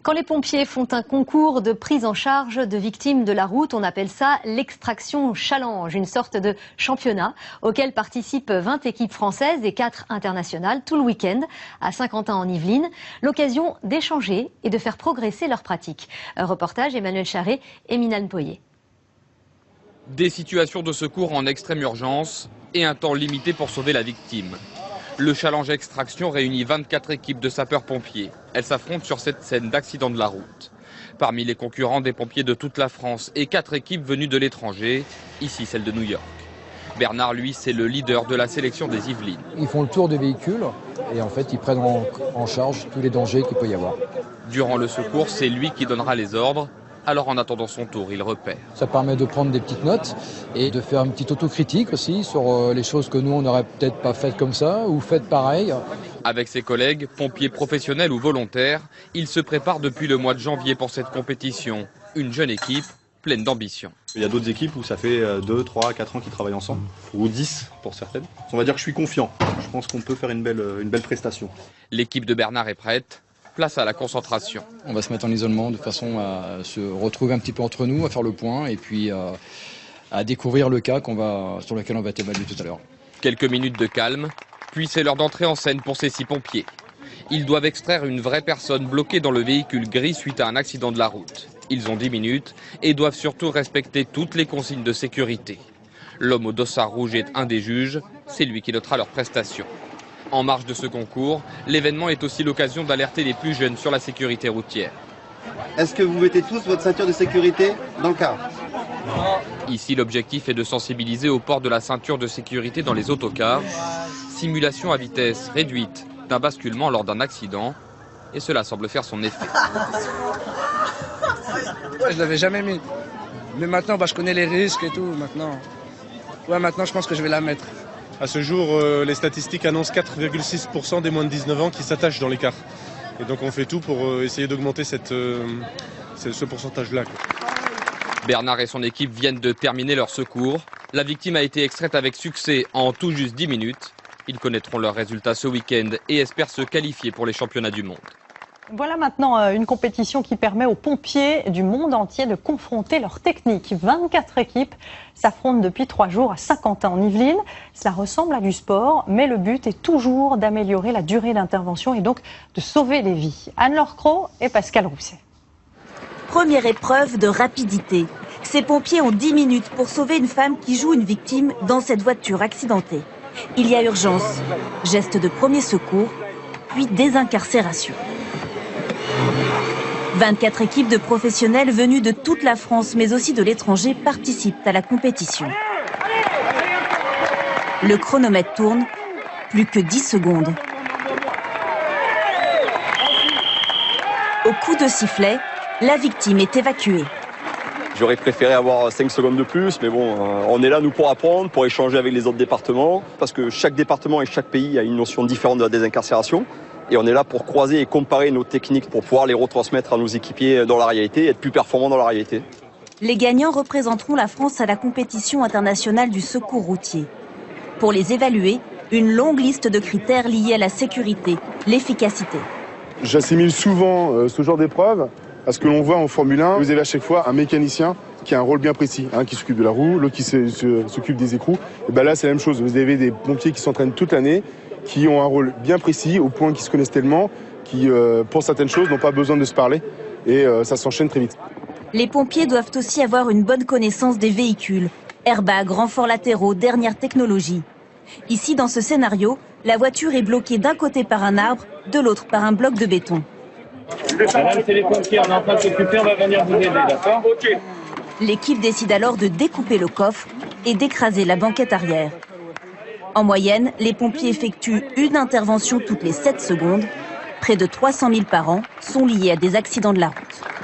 Quand les pompiers font un concours de prise en charge de victimes de la route, on appelle ça l'Extraction Challenge, une sorte de championnat auquel participent 20 équipes françaises et 4 internationales tout le week-end à Saint-Quentin-en-Yvelines. L'occasion d'échanger et de faire progresser leurs pratiques. Un reportage Emmanuel Charret et Minane Poyer. Des situations de secours en extrême urgence et un temps limité pour sauver la victime. Le challenge Extraction réunit 24 équipes de sapeurs-pompiers. Elles s'affrontent sur cette scène d'accident de la route. Parmi les concurrents, des pompiers de toute la France et 4 équipes venues de l'étranger, ici celle de New York. Bernard, lui, c'est le leader de la sélection des Yvelines. Ils font le tour des véhicules et en fait ils prennent en charge tous les dangers qu'il peut y avoir. Durant le secours, c'est lui qui donnera les ordres. Alors en attendant son tour, il repère. Ça permet de prendre des petites notes et de faire une petite autocritique aussi sur les choses que nous on n'aurait peut-être pas faites comme ça ou faites pareil. Avec ses collègues, pompiers professionnels ou volontaires, il se prépare depuis le mois de janvier pour cette compétition. Une jeune équipe pleine d'ambition. Il y a d'autres équipes où ça fait 2, 3, 4 ans qu'ils travaillent ensemble, ou 10 pour certaines. On va dire que je suis confiant. Je pense qu'on peut faire une belle prestation. L'équipe de Bernard est prête. Place à la concentration. On va se mettre en isolement de façon à se retrouver un petit peu entre nous, à faire le point et puis à découvrir le cas sur lequel on va être évalué tout à l'heure. Quelques minutes de calme, puis c'est l'heure d'entrer en scène pour ces 6 pompiers. Ils doivent extraire une vraie personne bloquée dans le véhicule gris suite à un accident de la route. Ils ont 10 minutes et doivent surtout respecter toutes les consignes de sécurité. L'homme au dossard rouge est un des juges, c'est lui qui notera leurs prestations. En marge de ce concours, l'événement est aussi l'occasion d'alerter les plus jeunes sur la sécurité routière. Est-ce que vous mettez tous votre ceinture de sécurité dans le car? Ici, l'objectif est de sensibiliser au port de la ceinture de sécurité dans les autocars. Simulation à vitesse réduite d'un basculement lors d'un accident. Et cela semble faire son effet. Je ne l'avais jamais mis. Mais maintenant, je connais les risques et tout. Maintenant, je pense que je vais la mettre. À ce jour, les statistiques annoncent 4,6% des moins de 19 ans qui s'attachent dans les cars. Et donc on fait tout pour essayer d'augmenter ce pourcentage-là. Bernard et son équipe viennent de terminer leur secours. La victime a été extraite avec succès en tout juste 10 minutes. Ils connaîtront leurs résultats ce week-end et espèrent se qualifier pour les championnats du monde. Voilà maintenant une compétition qui permet aux pompiers du monde entier de confronter leurs techniques. 24 équipes s'affrontent depuis 3 jours à Saint-Quentin-en-Yvelines. Cela ressemble à du sport, mais le but est toujours d'améliorer la durée d'intervention et donc de sauver des vies. Anne-Laure Cros et Pascal Rousset. Première épreuve de rapidité. Ces pompiers ont 10 minutes pour sauver une femme qui joue une victime dans cette voiture accidentée. Il y a urgence. Geste de premier secours, puis désincarcération. 24 équipes de professionnels venus de toute la France, mais aussi de l'étranger, participent à la compétition. Le chronomètre tourne, plus que 10 secondes. Au coup de sifflet, la victime est évacuée. J'aurais préféré avoir 5 secondes de plus, mais bon, on est là nous pour apprendre, pour échanger avec les autres départements, parce que chaque département et chaque pays a une notion différente de la désincarcération. Et on est là pour croiser et comparer nos techniques pour pouvoir les retransmettre à nos équipiers dans la réalité et être plus performants dans la réalité. Les gagnants représenteront la France à la compétition internationale du secours routier. Pour les évaluer, une longue liste de critères liés à la sécurité, l'efficacité. J'assimile souvent ce genre d'épreuve à ce que l'on voit en Formule 1. Vous avez à chaque fois un mécanicien qui a un rôle bien précis, qui s'occupe de la roue, l'autre qui s'occupe des écrous. Et ben là, c'est la même chose. Vous avez des pompiers qui s'entraînent toute l'année, qui ont un rôle bien précis, au point qu'ils se connaissent tellement, qui, pour certaines choses, n'ont pas besoin de se parler. Et ça s'enchaîne très vite. Les pompiers doivent aussi avoir une bonne connaissance des véhicules. Airbags, renforts latéraux, dernière technologie. Ici, dans ce scénario, la voiture est bloquée d'un côté par un arbre, de l'autre par un bloc de béton. Madame, c'est les pompiers, on est en train de s'occuper, on va venir vous aider, d'accord? Ok. L'équipe décide alors de découper le coffre et d'écraser la banquette arrière. En moyenne, les pompiers effectuent une intervention toutes les 7 secondes. Près de 300 000 par an sont liés à des accidents de la route.